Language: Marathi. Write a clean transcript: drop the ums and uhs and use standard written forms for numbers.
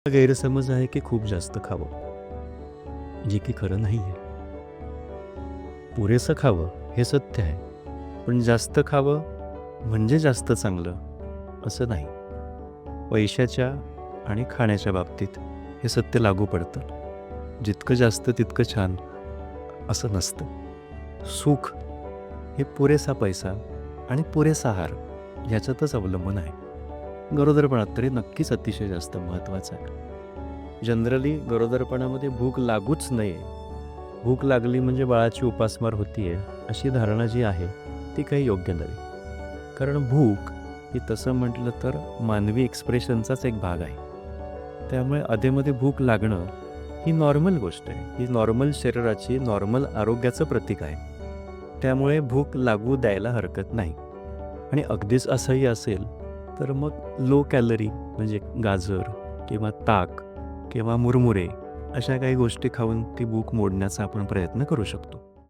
गैरसमज आहे की खूप जास्त खावं, जे की खरं नाही आहे. पुरेसं खावं हे सत्य आहे, पण जास्त खावं म्हणजे जास्त चांगलं असं नाही. पैशाच्या आणि खाण्याच्या बाबतीत हे सत्य लागू पडतं. जितकं जास्त तितकं छान असं नसतं. सुख हे पुरेसा पैसा आणि पुरेसा आहार ह्याच्यातच अवलंबून आहे. गरोदरपणात तरी नक्कीच अतिशय जास्त महत्त्वाचं आहे. जनरली गरोदरपणामध्ये भूक लागूच नये. भूक लागली म्हणजे बाळाची उपासमार होतीये अशी धारणा जी आहे ती काही योग्य नव्हे. कारण भूक ही तसं म्हटलं तर मानवी एक्सप्रेशनचाच एक भाग आहे. त्यामुळे अधेमध्ये भूक लागणं ही नॉर्मल गोष्ट आहे. ही नॉर्मल शरीराची नॉर्मल आरोग्याचं प्रतीक आहे. त्यामुळे भूक लागू द्यायला हरकत नाही. आणि अगदीच असंही असेल तर मग लो कॅलरी म्हणजे गाजर किंवा ताक किंवा मुरमुरे अशा काही गोष्टी खाऊन ती भूक मोडण्याचा आपण प्रयत्न करू शकतो.